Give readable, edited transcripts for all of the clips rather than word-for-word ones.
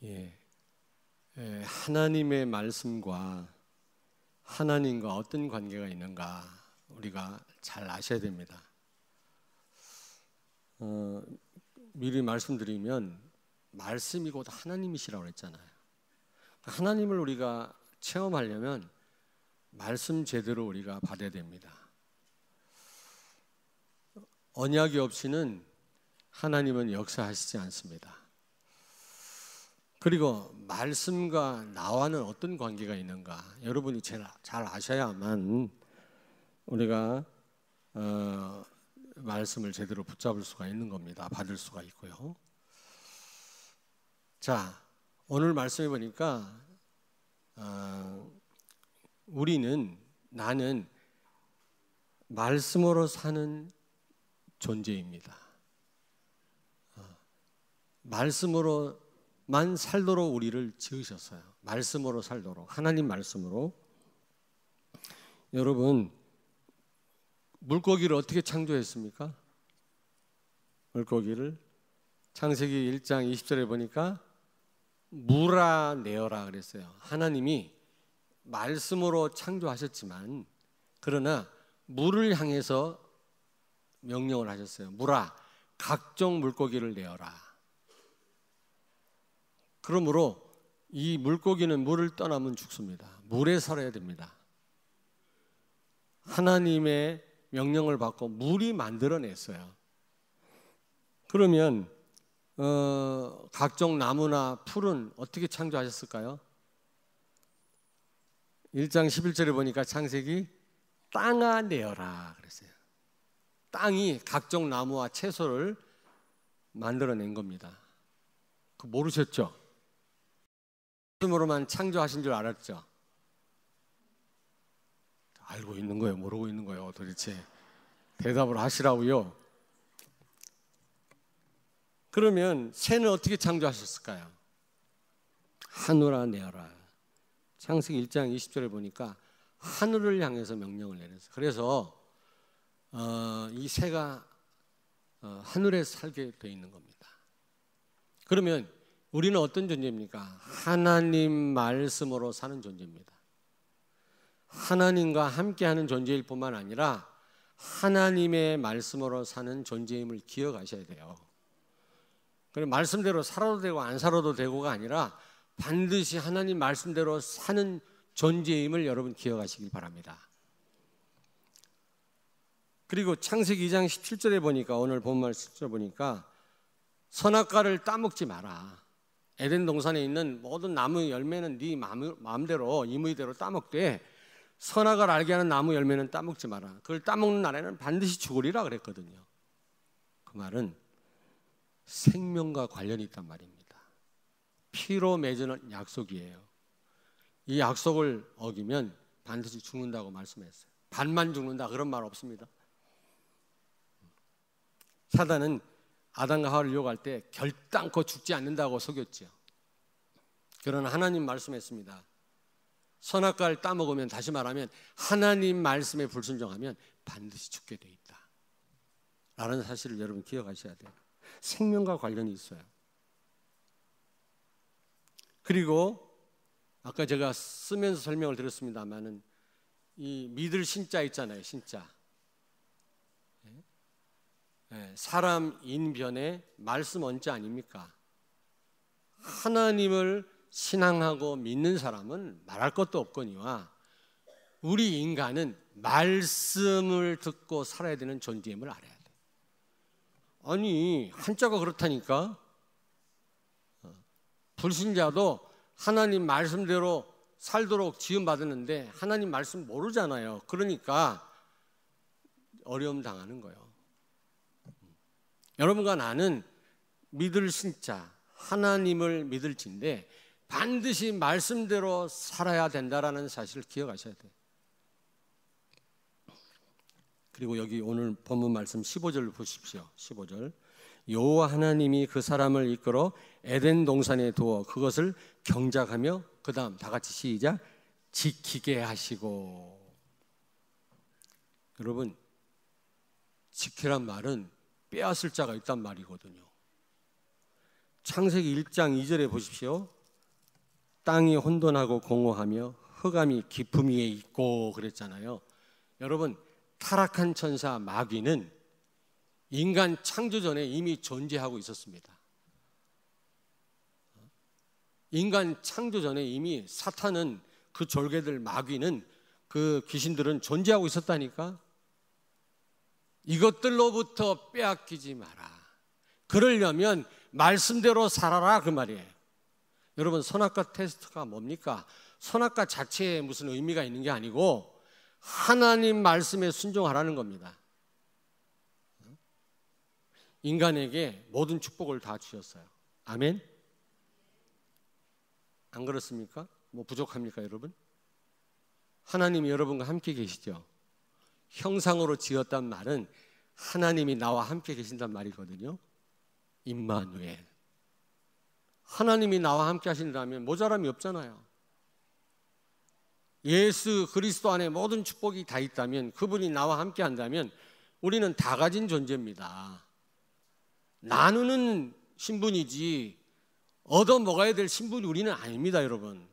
예, 하나님의 말씀과 하나님과 어떤 관계가 있는가 우리가 잘 아셔야 됩니다. 미리 말씀드리면 말씀이 곧 하나님이시라고 했잖아요. 하나님을 우리가 체험하려면 말씀 제대로 우리가 받아야 됩니다. 언약이 없이는 하나님은 역사하시지 않습니다. 그리고 말씀과 나와는 어떤 관계가 있는가 여러분이 잘 아셔야만 우리가 말씀을 제대로 붙잡을 수가 있는 겁니다. 받을 수가 있고요. 자, 오늘 말씀해 보니까 나는 말씀으로 사는 존재입니다. 말씀으로만 살도록 우리를 지으셨어요. 말씀으로 살도록, 하나님 말씀으로. 여러분, 물고기를 어떻게 창조했습니까? 물고기를 창세기 1장 20절에 보니까 물아 내어라 그랬어요. 하나님이 말씀으로 창조하셨지만 그러나 물을 향해서 명령을 하셨어요. 물아, 각종 물고기를 내어라. 그러므로 이 물고기는 물을 떠나면 죽습니다. 물에 살아야 됩니다. 하나님의 명령을 받고 물이 만들어냈어요. 그러면 각종 나무나 풀은 어떻게 창조하셨을까요? 1장 11절에 보니까 창세기 땅아 내어라 그랬어요. 땅이 각종 나무와 채소를 만들어낸 겁니다. 그 모르셨죠? 말씀으로만 창조하신 줄 알았죠? 알고 있는 거예요? 모르고 있는 거예요? 도대체 대답을 하시라고요. 그러면 새는 어떻게 창조하셨을까요? 하늘아 내어라. 창세기 1장 20절에 보니까 하늘을 향해서 명령을 내렸어요. 그래서 이 새가 하늘에 살게 되어 있는 겁니다. 그러면 우리는 어떤 존재입니까? 하나님 말씀으로 사는 존재입니다. 하나님과 함께하는 존재일 뿐만 아니라 하나님의 말씀으로 사는 존재임을 기억하셔야 돼요. 그럼 말씀대로 살아도 되고 안 살아도 되고가 아니라 반드시 하나님 말씀대로 사는 존재임을 여러분 기억하시길 바랍니다. 그리고 창세기 2장 17절에 보니까 오늘 본문 17절에 보니까 선악과를 따먹지 마라. 에덴 동산에 있는 모든 나무 열매는 네 마음대로 임의대로 따먹되 선악을 알게 하는 나무 열매는 따먹지 마라. 그걸 따먹는 날에는 반드시 죽으리라 그랬거든요. 그 말은 생명과 관련이 있단 말입니다. 피로 맺은 약속이에요. 이 약속을 어기면 반드시 죽는다고 말씀했어요. 반만 죽는다 그런 말 없습니다. 사단은 아담과 하와를 유혹할 때 결단코 죽지 않는다고 속였죠. 그러나 하나님 말씀했습니다. 선악과를 따먹으면, 다시 말하면 하나님 말씀에 불순종하면 반드시 죽게 돼 있다 라는 사실을 여러분 기억하셔야 돼요. 생명과 관련이 있어요. 그리고 아까 제가 쓰면서 설명을 드렸습니다만은 이 믿을 신자 있잖아요. 신자. 사람 인변의 말씀 원자 아닙니까? 하나님을 신앙하고 믿는 사람은 말할 것도 없거니와 우리 인간은 말씀을 듣고 살아야 되는 존재임을 알아야 돼. 아니 한자가 그렇다니까. 불신자도 하나님 말씀대로 살도록 지음받았는데 하나님 말씀 모르잖아요. 그러니까 어려움 당하는 거예요. 여러분과 나는 믿을 신자, 하나님을 믿을 지인데 반드시 말씀대로 살아야 된다라는 사실을 기억하셔야 돼요. 그리고 여기 오늘 본문 말씀 15절을 보십시오. 15절. 여호와 하나님이 그 사람을 이끌어 에덴 동산에 두어 그것을 경작하며 그 다음 다 같이 시작. 지키게 하시고. 여러분, 지키란 말은 빼앗을 자가 있단 말이거든요. 창세기 1장 2절에 보십시오. 땅이 혼돈하고 공허하며 흑암이 깊음 위에 있고 그랬잖아요. 여러분, 타락한 천사 마귀는 인간 창조 전에 이미 존재하고 있었습니다. 인간 창조 전에 이미 사탄은, 그 졸개들, 마귀는, 그 귀신들은 존재하고 있었다니까. 이것들로부터 빼앗기지 마라. 그러려면 말씀대로 살아라, 그 말이에요. 여러분, 선악과 테스트가 뭡니까? 선악과 자체에 무슨 의미가 있는 게 아니고 하나님 말씀에 순종하라는 겁니다. 인간에게 모든 축복을 다 주셨어요. 아멘? 안 그렇습니까? 뭐 부족합니까, 여러분? 하나님이 여러분과 함께 계시죠. 형상으로 지었단 말은 하나님이 나와 함께 계신단 말이거든요. 임마누엘. 하나님이 나와 함께 하신다면 모자람이 없잖아요. 예수 그리스도 안에 모든 축복이 다 있다면, 그분이 나와 함께 한다면 우리는 다 가진 존재입니다. 나누는 신분이지 얻어 먹어야 될 신분이 우리는 아닙니다, 여러분.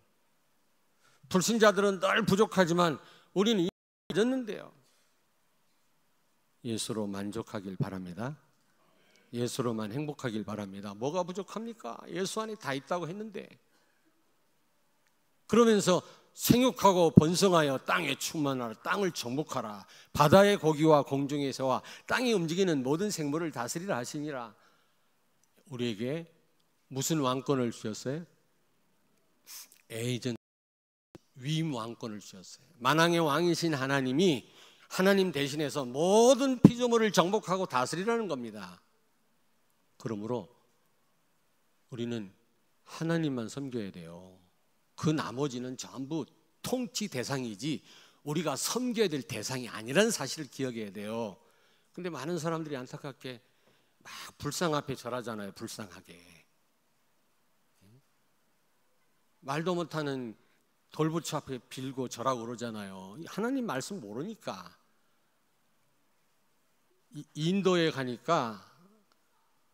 불신자들은 늘 부족하지만 우리는 이미 가졌는데요. 예수로 만족하길 바랍니다. 예수로만 행복하길 바랍니다. 뭐가 부족합니까? 예수 안에 다 있다고 했는데. 그러면서 생육하고 번성하여 땅에 충만하라, 땅을 정복하라, 바다의 고기와 공중의 새와 땅이 움직이는 모든 생물을 다스리라 하시니라. 우리에게 무슨 왕권을 주셨어요? 에이전트, 위임 왕권을 주셨어요. 만왕의 왕이신 하나님이 하나님 대신해서 모든 피조물을 정복하고 다스리라는 겁니다. 그러므로 우리는 하나님만 섬겨야 돼요. 그 나머지는 전부 통치 대상이지 우리가 섬겨야 될 대상이 아니라는 사실을 기억해야 돼요. 근데 많은 사람들이 안타깝게 막 불상 앞에 절하잖아요. 불쌍하게. 말도 못하는 돌부처 앞에 빌고 절하고 그러잖아요. 하나님 말씀 모르니까. 인도에 가니까,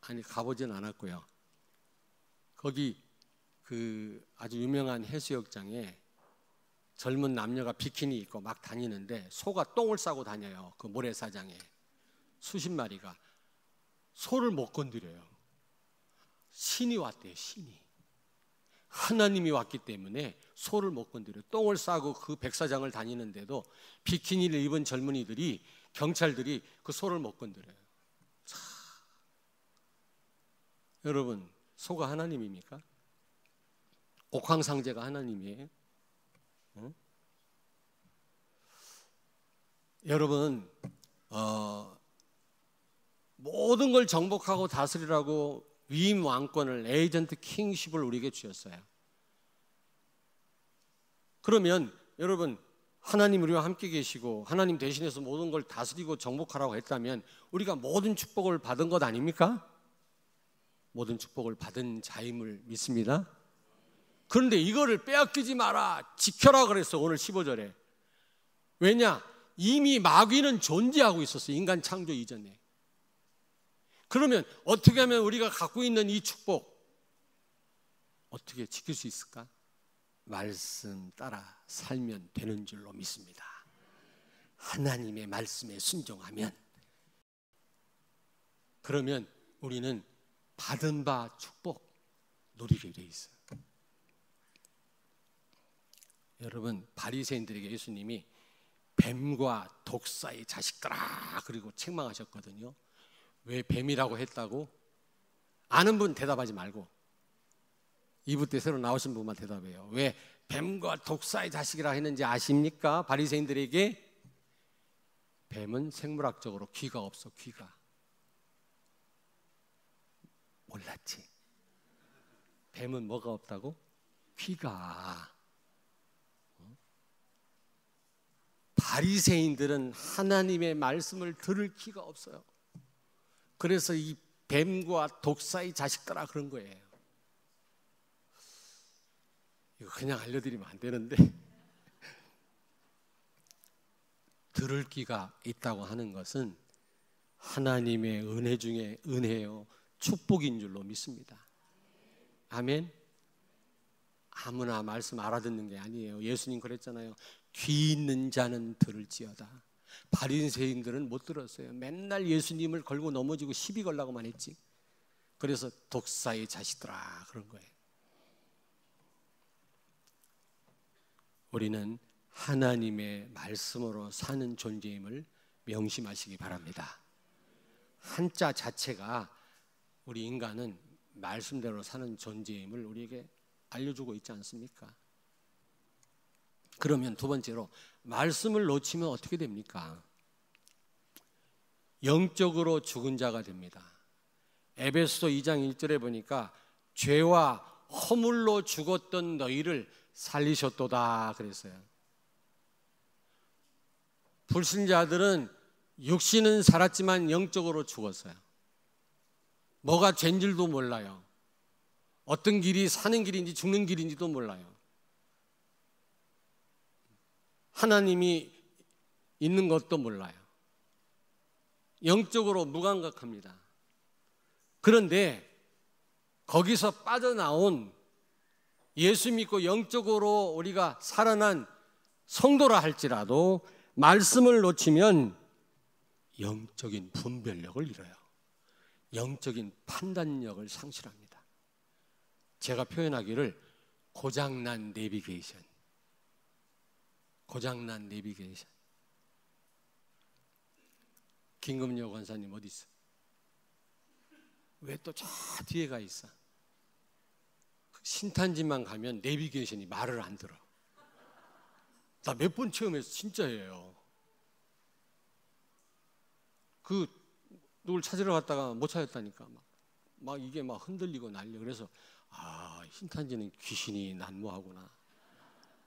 아니 가보진 않았고요. 거기 그 아주 유명한 해수욕장에 젊은 남녀가 비키니 입고 막 다니는데 소가 똥을 싸고 다녀요. 그 모래사장에 수십 마리가. 소를 못 건드려요. 신이 왔대요. 신이. 하나님이 왔기 때문에 소를 못 건드려요. 똥을 싸고 그 백사장을 다니는데도 비키니를 입은 젊은이들이, 경찰들이 그 소를 못 건드려요. 자, 여러분, 소가 하나님입니까? 옥황상제가 하나님이에요? 응? 여러분, 모든 걸 정복하고 다스리라고 위임 왕권을, 에이전트 킹십을 우리에게 주셨어요. 그러면 여러분, 하나님 우리와 함께 계시고 하나님 대신해서 모든 걸 다스리고 정복하라고 했다면 우리가 모든 축복을 받은 것 아닙니까? 모든 축복을 받은 자임을 믿습니다. 그런데 이거를 빼앗기지 마라, 지켜라 그랬어. 오늘 15절에. 왜냐? 이미 마귀는 존재하고 있었어. 인간 창조 이전에. 그러면 어떻게 하면 우리가 갖고 있는 이 축복 어떻게 지킬 수 있을까? 말씀 따라 살면 되는 줄로 믿습니다. 하나님의 말씀에 순종하면, 그러면 우리는 받은 바 축복 누리게 돼 있어요. 여러분, 바리새인들에게 예수님이 뱀과 독사의 자식들아 그리고 책망하셨거든요. 왜 뱀이라고 했다고? 아는 분 대답하지 말고 2부 때 새로 나오신 분만 대답해요. 왜 뱀과 독사의 자식이라 했는지 아십니까? 바리새인들에게 뱀은 생물학적으로 귀가 없어. 귀가. 몰랐지? 뱀은 뭐가 없다고? 귀가. 바리새인들은 하나님의 말씀을 들을 귀가 없어요. 그래서 이 뱀과 독사의 자식들아 그런 거예요. 이거 그냥 알려드리면 안 되는데 들을 귀가 있다고 하는 것은 하나님의 은혜 중에 은혜요 축복인 줄로 믿습니다. 아멘. 아무나 말씀 알아듣는 게 아니에요. 예수님 그랬잖아요. 귀 있는 자는 들을지어다. 바리새인들은 못 들었어요. 맨날 예수님을 걸고 넘어지고 시비 걸라고만 했지. 그래서 독사의 자식들아 그런 거예요. 우리는 하나님의 말씀으로 사는 존재임을 명심하시기 바랍니다. 한자 자체가 우리 인간은 말씀대로 사는 존재임을 우리에게 알려주고 있지 않습니까? 그러면 두 번째로 말씀을 놓치면 어떻게 됩니까? 영적으로 죽은 자가 됩니다. 에베소서 2장 1절에 보니까 죄와 허물로 죽었던 너희를 살리셨도다 그랬어요. 불신자들은 육신은 살았지만 영적으로 죽었어요. 뭐가 죄인 줄도 몰라요. 어떤 길이 사는 길인지 죽는 길인지도 몰라요. 하나님이 있는 것도 몰라요. 영적으로 무감각합니다. 그런데 거기서 빠져나온 예수 믿고 영적으로 우리가 살아난 성도라 할지라도 말씀을 놓치면 영적인 분별력을 잃어요. 영적인 판단력을 상실합니다. 제가 표현하기를 고장난 내비게이션. 고장난 내비게이션. 김금여 권사님 어디 있어? 왜 또 저 뒤에 가 있어? 신탄지만 가면 내비게이션이 말을 안 들어. 나 몇 번 체험해서 진짜예요. 그 누굴 찾으러 갔다가 못 찾았다니까 막 이게 막 흔들리고 난리야. 그래서 신탄지는 귀신이 난무하구나.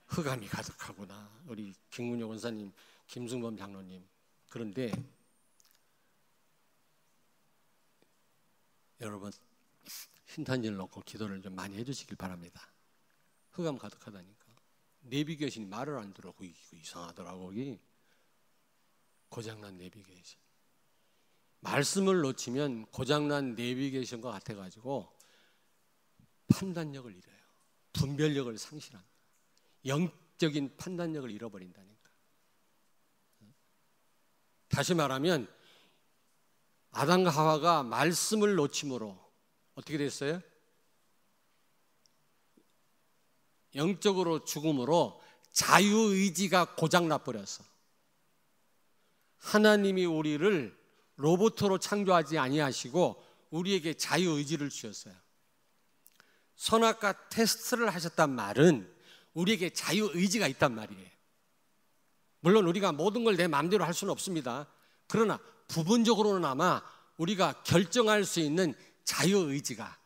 흑암이 가득하구나. 우리 김문효 권사님, 김승범 장로님. 그런데 여러분 신탄지를 놓고 기도를 좀 많이 해주시길 바랍니다. 흑암 가득하다니까. 내비게이션이 말을 안 들어. 그거 이상하더라고. 거기 고장난 내비게이션. 말씀을 놓치면 고장난 내비게이션과 같아가지고 판단력을 잃어요. 분별력을 상실합니다. 영적인 판단력을 잃어버린다니까. 다시 말하면 아담과 하와가 말씀을 놓침으로 어떻게 됐어요? 영적으로 죽음으로 자유의지가 고장나버렸어. 하나님이 우리를 로봇으로 창조하지 아니하시고 우리에게 자유의지를 주셨어요. 선악과 테스트를 하셨단 말은 우리에게 자유의지가 있단 말이에요. 물론 우리가 모든 걸 내 마음대로 할 수는 없습니다. 그러나 부분적으로나마 우리가 결정할 수 있는 자유의지가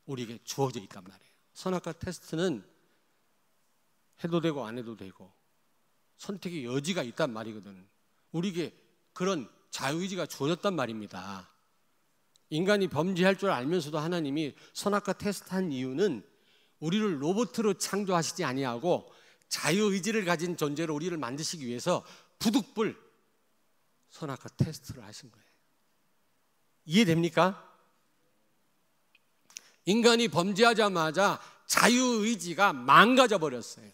우리에게 주어져 있단 말이에요. 선악과 테스트는 해도 되고 안 해도 되고 선택의 여지가 있단 말이거든. 우리에게 그런 자유의지가 주어졌단 말입니다. 인간이 범죄할 줄 알면서도 하나님이 선악과 테스트한 이유는 우리를 로봇으로 창조하시지 아니하고 자유의지를 가진 존재로 우리를 만드시기 위해서 부득불 선악과 테스트를 하신 거예요. 이해됩니까? 인간이 범죄하자마자 자유의지가 망가져 버렸어요.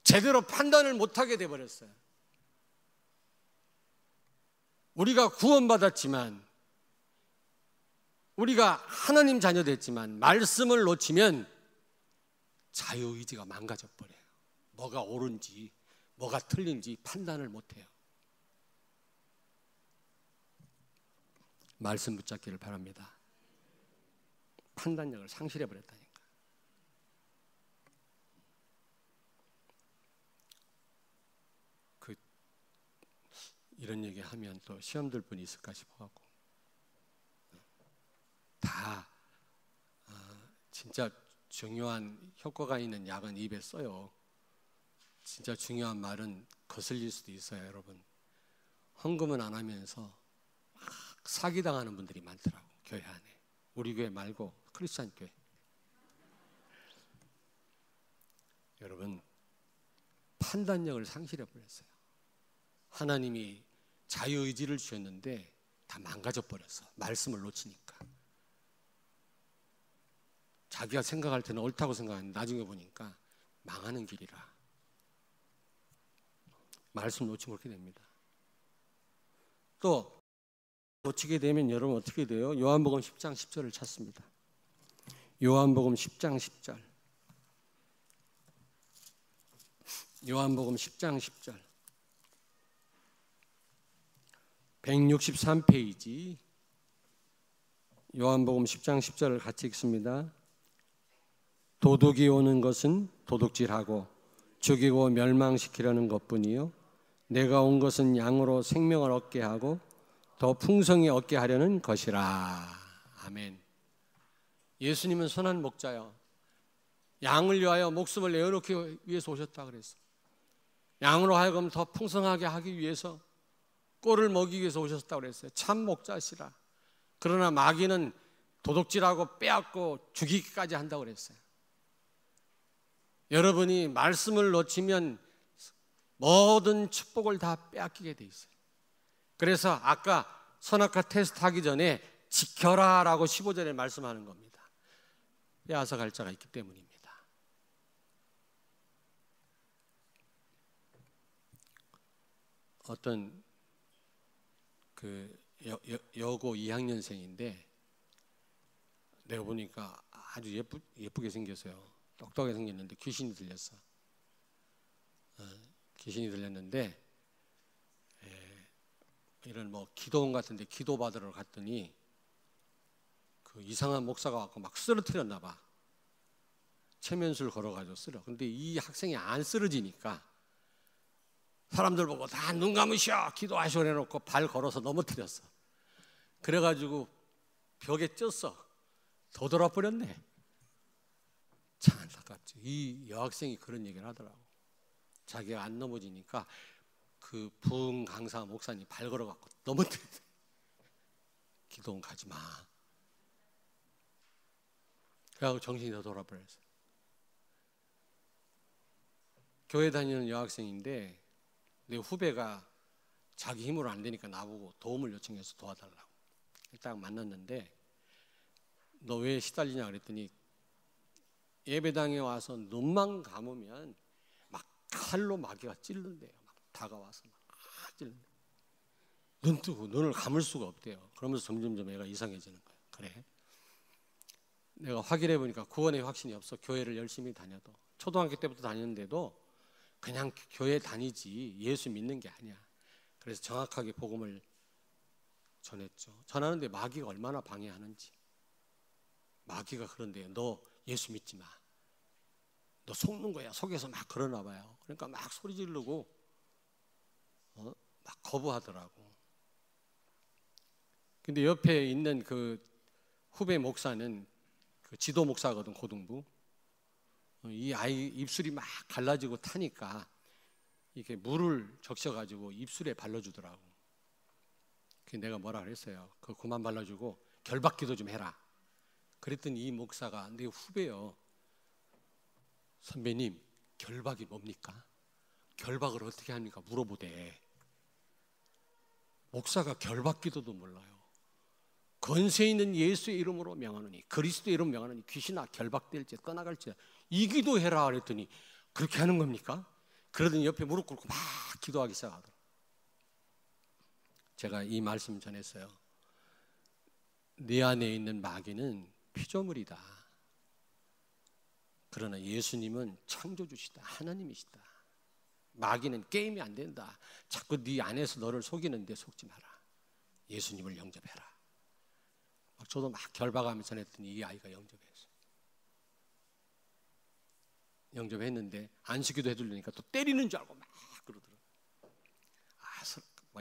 제대로 판단을 못하게 돼버렸어요. 우리가 구원받았지만 우리가 하나님 자녀 됐지만 말씀을 놓치면 자유의지가 망가져 버려요. 뭐가 옳은지 뭐가 틀린지 판단을 못해요. 말씀 붙잡기를 바랍니다. 판단력을 상실해 버렸다니까. 이런 얘기 하면 또 시험 들 분이 있을까 싶어갖고 다 진짜 중요한 효과가 있는 약은 입에 써요. 진짜 중요한 말은 거슬릴 수도 있어요. 여러분 헌금은 안 하면서 막 사기당하는 분들이 많더라고. 교회 안에. 우리 교회 말고 크리스찬 교회. 여러분 판단력을 상실해 버렸어요. 하나님이 자유의지를 주셨는데 다 망가져 버렸어. 말씀을 놓치니까. 자기가 생각할 때는 옳다고 생각하는데 나중에 보니까 망하는 길이라. 말씀 놓치면 그렇게 됩니다. 또 놓치게 되면 여러분 어떻게 돼요? 요한복음 10장 10절을 찾습니다. 요한복음 10장 10절. 요한복음 10장 10절. 163페이지. 요한복음 10장 10절을 같이 읽습니다. 도둑이 오는 것은 도둑질하고 죽이고 멸망시키려는 것뿐이요 내가 온 것은 양으로 생명을 얻게 하고 더 풍성히 얻게 하려는 것이라. 아멘. 예수님은 선한 목자요, 양을 위하여 목숨을 내어놓기 위해서 오셨다 그랬어. 양으로 하여금 더 풍성하게 하기 위해서, 꼴을 먹이기 위해서 오셨다고 그랬어요. 참 목자시라. 그러나 마귀는 도둑질하고 빼앗고 죽이기까지 한다고 그랬어요. 여러분이 말씀을 놓치면 모든 축복을 다 빼앗기게 돼 있어요. 그래서 아까 선악과 테스트 하기 전에 지켜라 라고 15절에 말씀하는 겁니다. 빼앗아 갈 자가 있기 때문입니다. 어떤 그 여고 2학년생인데 내가 보니까 아주 예쁘게 생겼어요. 똑똑하게 생겼는데 귀신이 들렸어. 귀신이 들렸는데 이런 뭐 기도원 같은데 기도 받으러 갔더니 그 이상한 목사가 와서 막 쓰러뜨렸나 봐. 체면술 걸어가지고 쓰러. 근데 이 학생이 안 쓰러지니까 사람들 보고 다 눈 감으셔 기도하시오 해놓고 발 걸어서 넘어뜨렸어. 그래가지고 벽에 쪘어. 더 돌아버렸네. 참 안타깝지. 이 여학생이 그런 얘기를 하더라고. 자기가 안 넘어지니까 그 부흥 강사 목사님 발 걸어갖고 넘어뜨렸대. 기도원 가지 마. 그래갖고 정신이 더 돌아버렸어. 교회 다니는 여학생인데 내 후배가 자기 힘으로 안 되니까 나보고 도움을 요청해서 도와달라고. 딱 만났는데 너 왜 시달리냐 그랬더니 예배당에 와서 눈만 감으면 막 칼로 마귀가 찔른대요. 막 다가와서 막 찔른대요. 눈 뜨고 눈을 감을 수가 없대요. 그러면서 점점점 애가 이상해지는 거예요. 그래? 내가 확인해 보니까 구원의 확신이 없어. 교회를 열심히 다녀도 초등학교 때부터 다녔는데도 그냥 교회 다니지 예수 믿는 게 아니야. 그래서 정확하게 복음을 전했죠. 전하는데 마귀가 얼마나 방해하는지. 마귀가 그런데요. 너 예수 믿지 마. 너 속는 거야. 속에서 막 그러나 봐요. 그러니까 막 소리 지르고 막 거부하더라고. 근데 옆에 있는 그 후배 목사는 그 지도 목사거든, 고등부. 이 아이 입술이 막 갈라지고 타니까 이렇게 물을 적셔가지고 입술에 발라주더라고. 그래서 내가 뭐라 그랬어요. 그거 그만 발라주고 결박기도 좀 해라. 그랬더니 이 목사가 내 후배요. 선배님, 결박이 뭡니까? 결박을 어떻게 합니까? 물어보대. 목사가 결박기도도 몰라요. 권세 있는 예수의 이름으로 명하노니, 그리스도의 이름 명하노니 귀신아 결박될지 떠나갈지 이 기도해라 그랬더니 그렇게 하는 겁니까? 그러더니 옆에 무릎 꿇고 막 기도하기 시작하더라고요. 제가 이 말씀 전했어요. 네 안에 있는 마귀는 피조물이다. 그러나 예수님은 창조주시다. 하나님이시다. 마귀는 게임이 안 된다. 자꾸 네 안에서 너를 속이는데 속지 마라. 예수님을 영접해라. 저도 막 결박하면서 전했더니 이 아이가 영접했어요. 영접했는데 안수기도 해주려니까 또 때리는 줄 알고 막 그러더라고요.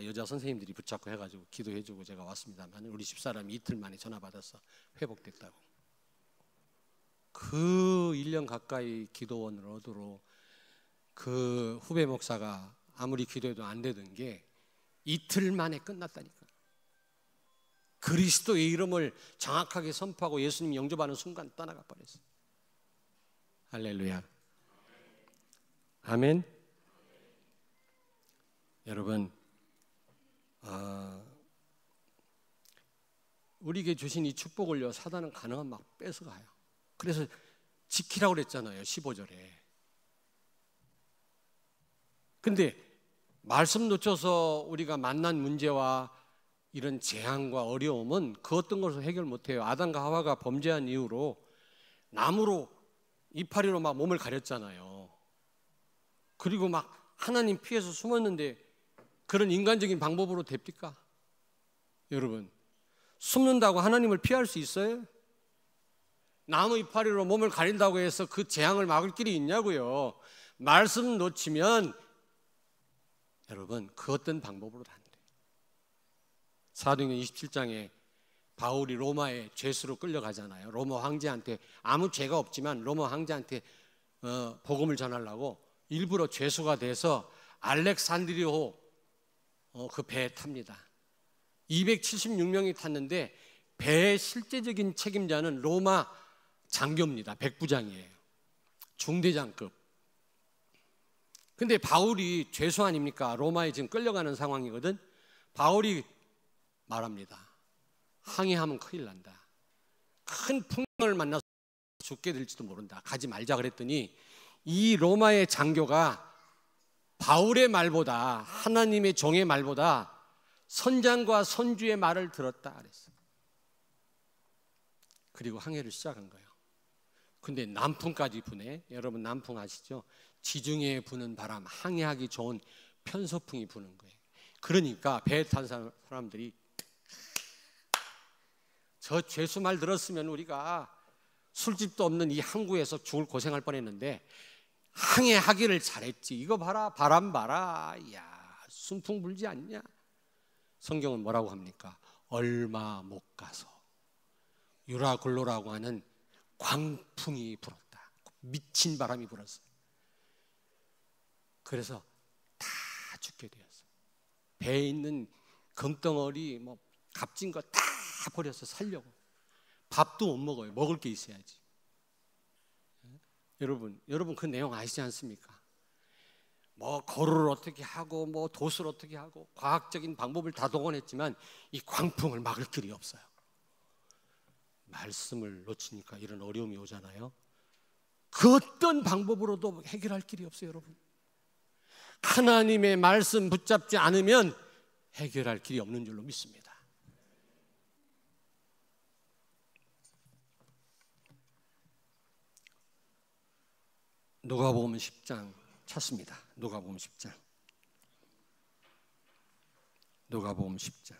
여자 선생님들이 붙잡고 해가지고 기도해주고 제가 왔습니다만 우리 집사람이 이틀 만에 전화 받아서 회복됐다고. 그 1년 가까이 기도원을 얻으러 그 후배 목사가 아무리 기도해도 안 되던 게 이틀 만에 끝났다니까. 그리스도의 이름을 정확하게 선포하고 예수님 영접하는 순간 떠나가 버렸어요. 할렐루야. 아멘. 여러분, 우리에게 주신 이 축복을요, 사단은 가능한 막 뺏어가요. 그래서 지키라고 그랬잖아요, 15절에. 근데 말씀 놓쳐서 우리가 만난 문제와 이런 재앙과 어려움은 그 어떤 것을 해결 못해요. 아담과 하와가 범죄한 이후로 나무로 이파리로 막 몸을 가렸잖아요. 그리고 막 하나님 피해서 숨었는데 그런 인간적인 방법으로 됩니까? 여러분, 숨는다고 하나님을 피할 수 있어요? 나무 이파리로 몸을 가린다고 해서 그 재앙을 막을 길이 있냐고요. 말씀 놓치면 여러분 그 어떤 방법으로도 안 돼요. 사도행전 27장에 바울이 로마에 죄수로 끌려가잖아요. 로마 황제한테, 아무 죄가 없지만 로마 황제한테 복음을 전하려고 일부러 죄수가 돼서 알렉산드리호 그 배에 탑니다. 276명이 탔는데 배의 실제적인 책임자는 로마 장교입니다. 백부장이에요. 중대장급. 근데 바울이 죄수 아닙니까? 로마에 지금 끌려가는 상황이거든. 바울이 말합니다. 항해하면 큰일 난다. 큰 풍랑을 만나서 죽게 될지도 모른다. 가지 말자 그랬더니 이 로마의 장교가 바울의 말보다, 하나님의 종의 말보다 선장과 선주의 말을 들었다 그랬어요. 그리고 항해를 시작한 거예요. 근데 남풍까지 부네. 여러분 남풍 아시죠? 지중해에 부는 바람, 항해하기 좋은 편서풍이 부는 거예요. 그러니까 배에 탄 사람들이 저 죄수 말 들었으면 우리가 술집도 없는 이 항구에서 죽을 고생할 뻔했는데 항해하기를 잘했지. 이거 봐라, 바람 봐라. 야, 순풍 불지 않냐? 성경은 뭐라고 합니까? 얼마 못 가서 유라굴로라고 하는 광풍이 불었다. 미친 바람이 불었어요. 그래서 다 죽게 되었어요. 배에 있는 금덩어리, 뭐 값진 거 다 버려서 살려고. 밥도 못 먹어요. 먹을 게 있어야지. 여러분 그 내용 아시지 않습니까? 뭐 거루를 어떻게 하고 뭐 돛을 어떻게 하고 과학적인 방법을 다 동원했지만 이 광풍을 막을 길이 없어요. 말씀을 놓치니까 이런 어려움이 오잖아요. 그 어떤 방법으로도 해결할 길이 없어요, 여러분. 하나님의 말씀 붙잡지 않으면 해결할 길이 없는 줄로 믿습니다. 누가복음 10장 찾습니다. 누가복음 10장. 누가복음 10장.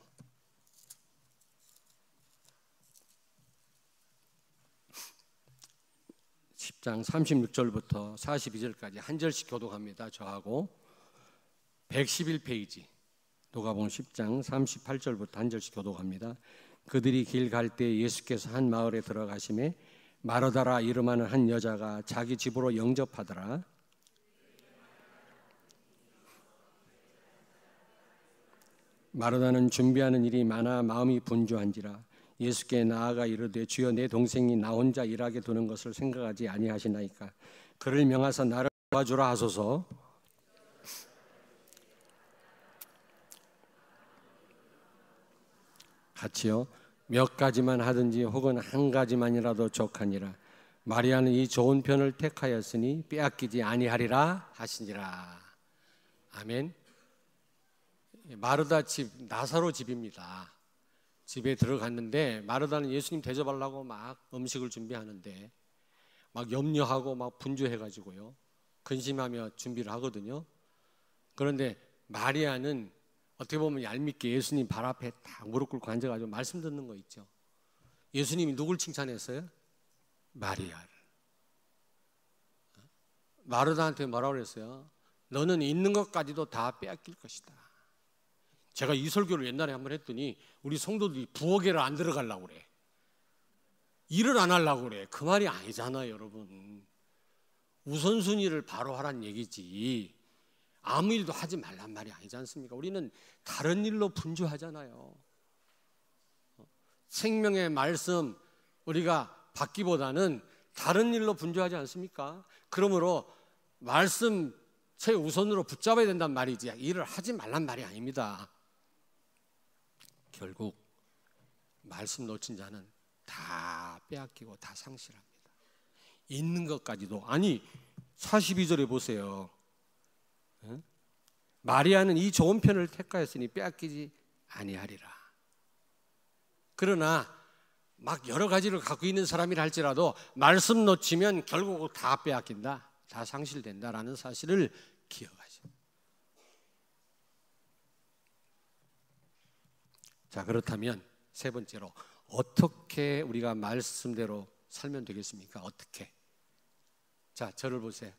10장 36절부터 42절까지 한 절씩 교독합니다. 저하고 111페이지. 누가복음 10장 38절부터 한 절씩 교독합니다. 그들이 길 갈 때 예수께서 한 마을에 들어가심에 마르다라 이름하는 한 여자가 자기 집으로 영접하더라. 마르다는 준비하는 일이 많아 마음이 분주한지라 예수께 나아가 이르되 주여 내 동생이 나 혼자 일하게 두는 것을 생각하지 아니하시나이까. 그를 명하사 나를 도와주라 하소서. 같이요. 몇 가지만 하든지 혹은 한 가지만이라도 족하니라. 마리아는 이 좋은 편을 택하였으니 빼앗기지 아니하리라 하시니라. 아멘. 마르다 집, 나사로 집입니다. 집에 들어갔는데 마르다는 예수님 대접하려고 막 음식을 준비하는데 막 염려하고 막 분주해가지고요, 근심하며 준비를 하거든요. 그런데 마리아는 어떻게 보면 얄밉게 예수님 발 앞에 딱 무릎 꿇고 앉아가지고 말씀 듣는 거 있죠. 예수님이 누굴 칭찬했어요? 마리아를. 마르다한테 뭐라고 그랬어요? 너는 있는 것까지도 다 빼앗길 것이다. 제가 이 설교를 옛날에 한번 했더니 우리 성도들이 부엌에를 안 들어가려고 그래. 일을 안 하려고 그래. 그 말이 아니잖아요, 여러분. 우선순위를 바로 하란 얘기지 아무 일도 하지 말란 말이 아니지 않습니까? 우리는 다른 일로 분주하잖아요. 생명의 말씀 우리가 받기보다는 다른 일로 분주하지 않습니까? 그러므로 말씀 최우선으로 붙잡아야 된단 말이지 일을 하지 말란 말이 아닙니다. 결국 말씀 놓친 자는 다 빼앗기고 다 상실합니다. 있는 것까지도. 아니 42절에 보세요. 마리아는 이 좋은 편을 택하였으니 빼앗기지 아니하리라. 그러나 막 여러 가지를 갖고 있는 사람이라 할지라도 말씀 놓치면 결국 다 빼앗긴다, 다 상실된다라는 사실을 기억하죠. 자, 그렇다면 세 번째로 어떻게 우리가 말씀대로 살면 되겠습니까? 어떻게? 자, 저를 보세요.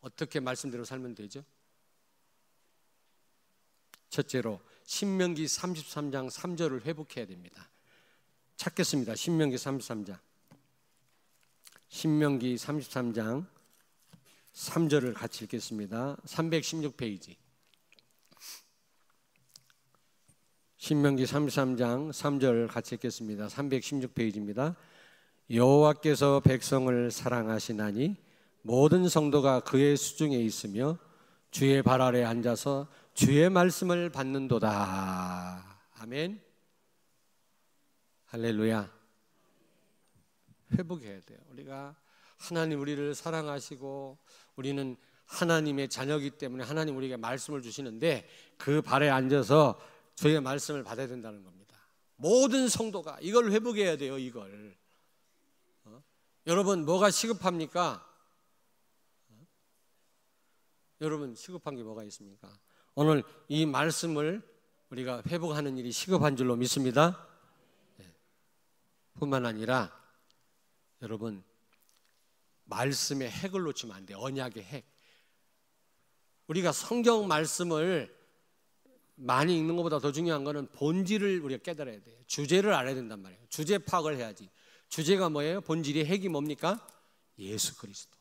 어떻게 말씀대로 살면 되죠? 첫째로 신명기 33장 3절을 회복해야 됩니다. 찾겠습니다. 신명기 33장. 신명기 33장 3절을 같이 읽겠습니다. 316페이지. 신명기 33장 3절 같이 읽겠습니다. 316페이지입니다. 여호와께서 백성을 사랑하시나니 모든 성도가 그의 수중에 있으며 주의 발 아래 앉아서 주의 말씀을 받는도다. 아멘. 할렐루야. 회복해야 돼요. 우리가 하나님 우리를 사랑하시고 우리는 하나님의 자녀이기 때문에 하나님 우리에게 말씀을 주시는데 그 발에 앉아서 주의 말씀을 받아야 된다는 겁니다. 모든 성도가 이걸 회복해야 돼요. 이걸. 여러분 뭐가 시급합니까? 여러분 시급한 게 뭐가 있습니까? 오늘 이 말씀을 우리가 회복하는 일이 시급한 줄로 믿습니다. 뿐만 아니라 여러분 말씀의 핵을 놓치면 안 돼요. 언약의 핵. 우리가 성경 말씀을 많이 읽는 것보다 더 중요한 것은 본질을 우리가 깨달아야 돼요. 주제를 알아야 된단 말이에요. 주제 파악을 해야지. 주제가 뭐예요? 본질이 핵이 뭡니까? 예수 그리스도.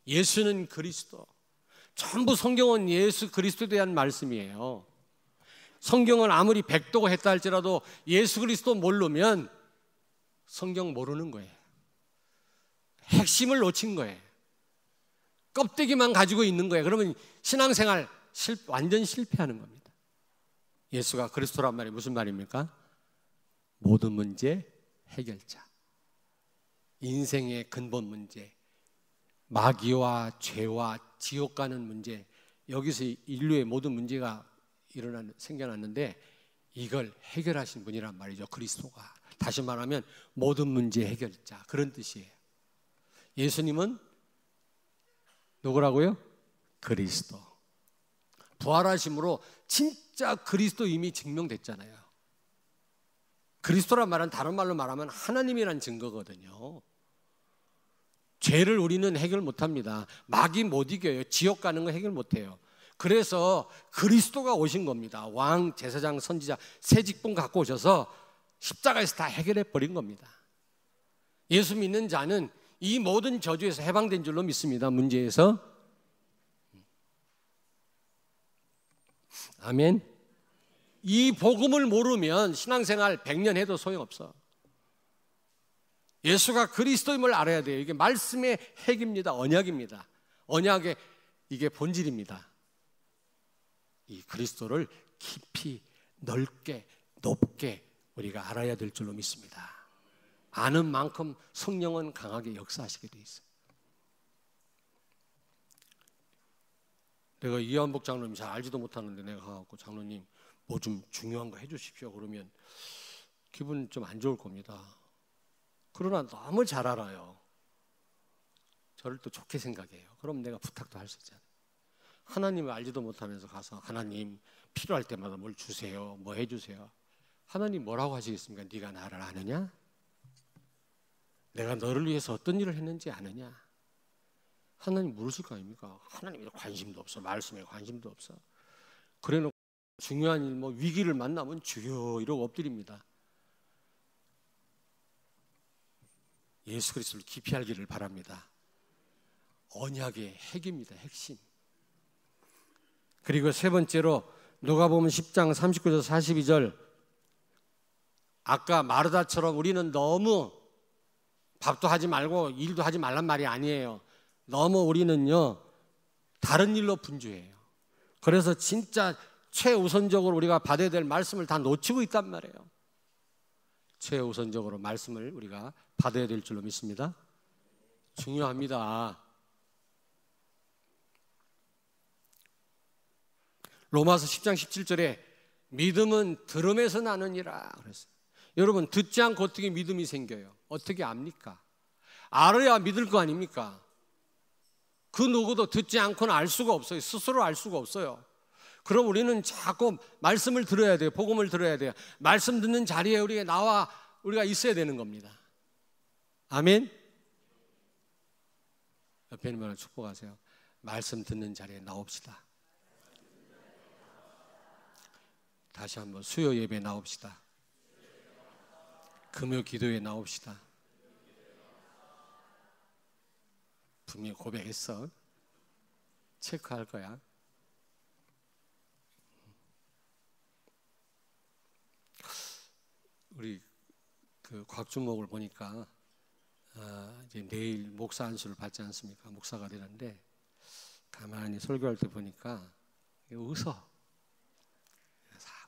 예수는 그리스도. 전부 성경은 예수 그리스도에 대한 말씀이에요. 성경을 아무리 백도가 했다 할지라도 예수 그리스도 모르면 성경 모르는 거예요. 핵심을 놓친 거예요. 껍데기만 가지고 있는 거예요. 그러면 신앙생활 완전 실패하는 겁니다. 예수가 그리스도란 말이 무슨 말입니까? 모든 문제 해결자. 인생의 근본 문제, 마귀와 죄와 지옥 가는 문제, 여기서 인류의 모든 문제가 생겨났는데 이걸 해결하신 분이란 말이죠. 그리스도가. 다시 말하면 모든 문제 해결자, 그런 뜻이에요. 예수님은 누구라고요? 그리스도. 부활하심으로 진짜 그리스도 이미 증명됐잖아요. 그리스도란 말은 다른 말로 말하면 하나님이란 증거거든요. 죄를 우리는 해결 못합니다. 마귀 못 이겨요. 지옥 가는 거 해결 못해요. 그래서 그리스도가 오신 겁니다. 왕, 제사장, 선지자 세 직분 갖고 오셔서 십자가에서 다 해결해 버린 겁니다. 예수 믿는 자는 이 모든 저주에서 해방된 줄로 믿습니다. 문제에서. 아멘. 이 복음을 모르면 신앙생활 100년 해도 소용없어. 예수가 그리스도임을 알아야 돼요. 이게 말씀의 핵입니다. 언약입니다. 언약의 이게 본질입니다. 이 그리스도를 깊이 넓게 높게 우리가 알아야 될 줄로 믿습니다. 아는 만큼 성령은 강하게 역사하시게 돼 있어요. 내가 이한복 장로님 잘 알지도 못하는데 내가 가갖고 장로님 뭐 좀 중요한 거 해주십시오 그러면 기분 좀 안 좋을 겁니다. 그러나 너무 잘 알아요. 저를 또 좋게 생각해요. 그럼 내가 부탁도 할 수 있잖아요. 하나님을 알지도 못하면서 가서 하나님 필요할 때마다 뭘 주세요, 뭐 해주세요. 하나님 뭐라고 하시겠습니까? 네가 나를 아느냐? 내가 너를 위해서 어떤 일을 했는지 아느냐? 하나님 물으실 거 아닙니까? 하나님에 관심도 없어. 말씀에 관심도 없어. 그래놓고 중요한 일, 뭐 위기를 만나면 주여 이러고 엎드립니다. 예수 그리스도를 깊이 알기를 바랍니다. 언약의 핵입니다. 핵심. 그리고 세 번째로 누가복음 10장 39절 42절 아까 마르다처럼 우리는 너무 밥도 하지 말고 일도 하지 말란 말이 아니에요. 너무 우리는요 다른 일로 분주해요. 그래서 진짜 최우선적으로 우리가 받아야 될 말씀을 다 놓치고 있단 말이에요. 최우선적으로 말씀을 우리가 받아야 될 줄로 믿습니다. 중요합니다. 로마서 10장 17절에 믿음은 들음에서 나느니라 그랬어요. 여러분, 듣지 않고 어떻게 믿음이 생겨요? 어떻게 압니까? 알아야 믿을 거 아닙니까? 그 누구도 듣지 않고는 알 수가 없어요. 스스로 알 수가 없어요. 그럼 우리는 자꾸 말씀을 들어야 돼요. 복음을 들어야 돼요. 말씀 듣는 자리에 우리가 있어야 되는 겁니다. 아멘. 옆에 있는 분을 축복하세요. 말씀 듣는 자리에 나옵시다. 다시 한번 수요 예배에 나옵시다. 금요 기도에 나옵시다. 분명히 고백했어. 체크할 거야. 우리 그 곽준목을 보니까 이제 내일 목사 안수를 받지 않습니까? 목사가 되는데 가만히 설교할 때 보니까 웃어.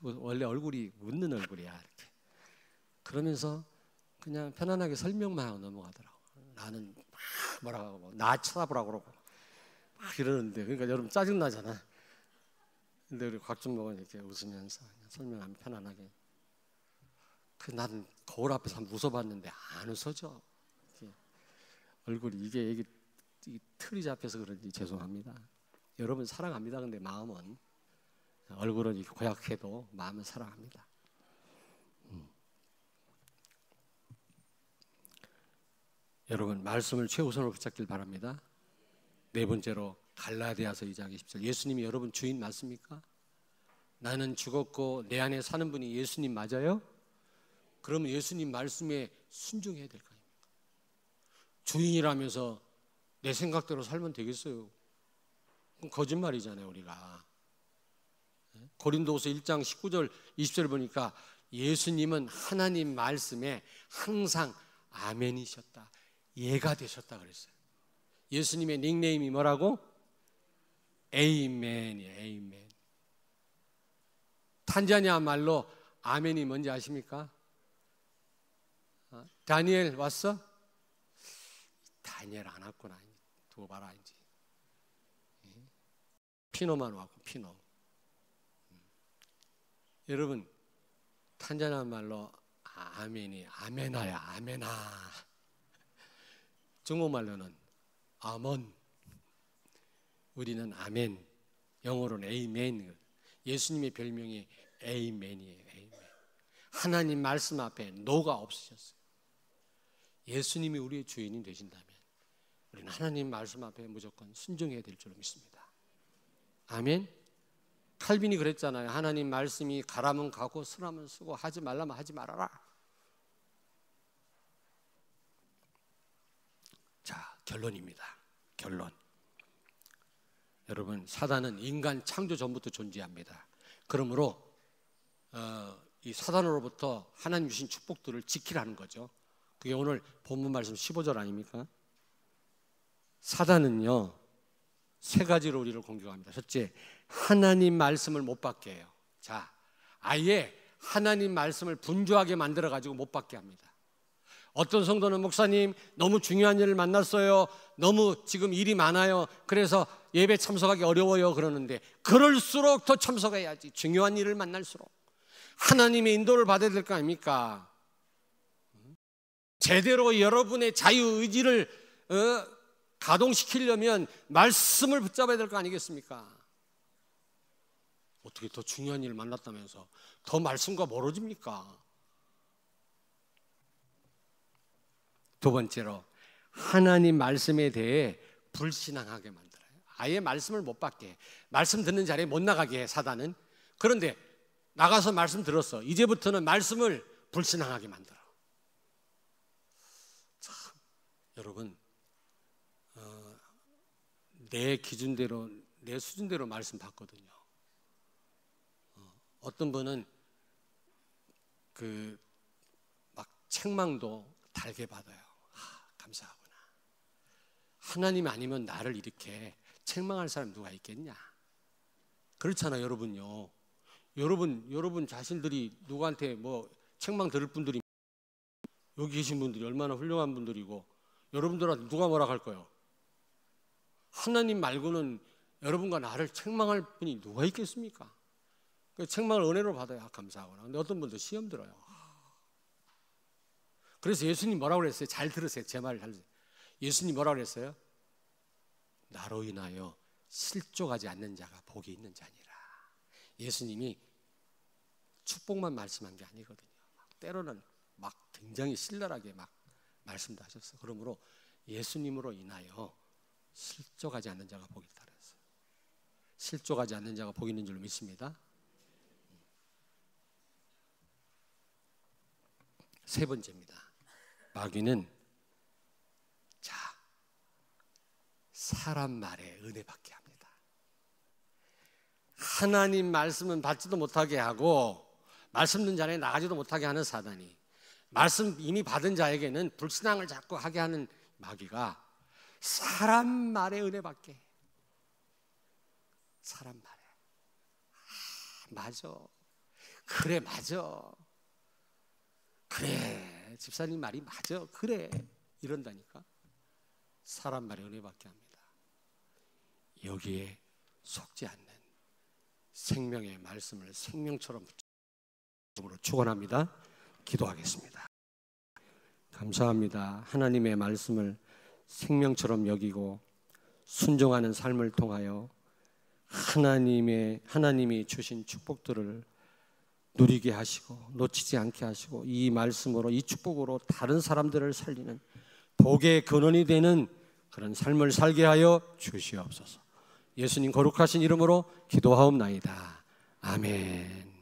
원래 얼굴이 웃는 얼굴이야 이렇게. 그러면서 그냥 편안하게 설명만 하고 넘어가더라고. 나는 막 뭐라고 하고 나 쳐다보라고 그러고 막 이러는데, 그러니까 여러분 짜증 나잖아. 근데 우리 곽준목은 이렇게 웃으면서 그냥 설명하면 편안하게. 나는 거울 앞에서 한번 웃어봤는데 안 웃어져. 얼굴이 이게 틀이 잡혀서 그런지 죄송합니다. 여러분 사랑합니다. 근데 마음은, 얼굴은 이렇게 고약해도 마음은 사랑합니다. 여러분 말씀을 최우선으로 붙잡길 바랍니다. 네 번째로 갈라디아서 2장 20절. 예수님이 여러분 주인 맞습니까? 나는 죽었고 내 안에 사는 분이 예수님 맞아요? 그러면 예수님 말씀에 순종해야 될 거 아닙니까? 주인이라면서 내 생각대로 살면 되겠어요? 그럼 거짓말이잖아요 우리가. 고린도후서 1장 19절 20절 보니까 예수님은 하나님 말씀에 항상 아멘이셨다, 예가 되셨다 그랬어요. 예수님의 닉네임이 뭐라고? 에이맨이에요. 에이맨. 탄자니아 말로 아멘이 뭔지 아십니까? 다니엘 왔어? 다니엘 안 왔구나. 두고 봐라 이제. 피노만 왔고 피노. 여러분 탄자니아 말로 아멘이 아메나야. 아메나. 중국말로는 아먼. 우리는 아멘. 영어로는 에이멘. 예수님의 별명이 에이멘이에요. 에이멘. 하나님 말씀 앞에 노가 없으셨어요. 예수님이 우리의 주인이 되신다면 우리는 하나님 말씀 앞에 무조건 순종해야 될 줄 믿습니다. 아멘. 칼빈이 그랬잖아요. 하나님 말씀이 가라면 가고 쓰라면 쓰고 하지 말라면 하지 말아라. 자, 결론입니다. 결론. 여러분 사단은 인간 창조 전부터 존재합니다. 그러므로 이 사단으로부터 하나님 주신 축복들을 지키라는 거죠. 그게 오늘 본문 말씀 15절 아닙니까? 사단은요 세 가지로 우리를 공격합니다. 첫째, 하나님 말씀을 못 받게 해요. 자, 아예 하나님 말씀을 분주하게 만들어 가지고 못 받게 합니다. 어떤 성도는 목사님 너무 중요한 일을 만났어요. 너무 지금 일이 많아요. 그래서 예배 참석하기 어려워요. 그러는데 그럴수록 더 참석해야지. 중요한 일을 만날수록 하나님의 인도를 받아야 될 거 아닙니까? 제대로 여러분의 자유의지를 가동시키려면 말씀을 붙잡아야 될 거 아니겠습니까? 어떻게 더 중요한 일을 만났다면서 더 말씀과 멀어집니까? 두 번째로 하나님 말씀에 대해 불신앙하게 만들어요. 아예 말씀을 못 받게 해. 말씀 듣는 자리에 못 나가게 해 사단은. 그런데 나가서 말씀 들었어. 이제부터는 말씀을 불신앙하게 만들어. 참, 여러분 내 기준대로 내 수준대로 말씀 받거든요. 어떤 분은 그 막 책망도 달게 받아요. 감사하구나. 하나님 아니면 나를 이렇게 책망할 사람 누가 있겠냐? 그렇잖아 여러분요. 여러분 자신들이 누구한테 뭐 책망 들을 분들이 여기 계신 분들이 얼마나 훌륭한 분들이고 여러분들한테 누가 뭐라 할 거예요? 하나님 말고는 여러분과 나를 책망할 분이 누가 있겠습니까? 그 책망을 은혜로 받아야 감사하거나. 근데 어떤 분도 시험 들어요. 그래서 예수님 뭐라고 그랬어요? 잘 들으세요. 제 말을 잘 들으세요. 예수님 뭐라고 그랬어요? 나로 인하여 실족하지 않는 자가 복이 있는 자니라. 예수님이 축복만 말씀한 게 아니거든요. 때로는 막 굉장히 신랄하게 막 말씀도 하셨어요. 그러므로 예수님으로 인하여 실족하지 않는 자가 복이 있다 그랬어요. 실족하지 않는 자가 복이 있는 줄 믿습니다. 세 번째입니다. 마귀는 사람 말에 은혜받게 합니다. 하나님 말씀은 받지도 못하게 하고 말씀 듣는 자리에 나가지도 못하게 하는 사단이, 말씀 이미 받은 자에게는 불신앙을 자꾸 하게 하는 마귀가 사람 말에 은혜받게 해요. 사람 말에. 맞아. 그래, 맞아. 그래, 집사님 말이 맞아. 그래. 이런다니까. 사람 말에 은혜받게 합니다. 여기에 속지 않는 생명의 말씀을 생명처럼 축원합니다. 기도하겠습니다. 감사합니다. 하나님의 말씀을 생명처럼 여기고 순종하는 삶을 통하여 하나님이 주신 축복들을 누리게 하시고 놓치지 않게 하시고 이 말씀으로, 이 축복으로 다른 사람들을 살리는 복의 근원이 되는 그런 삶을 살게 하여 주시옵소서. 예수님 거룩하신 이름으로 기도하옵나이다. 아멘.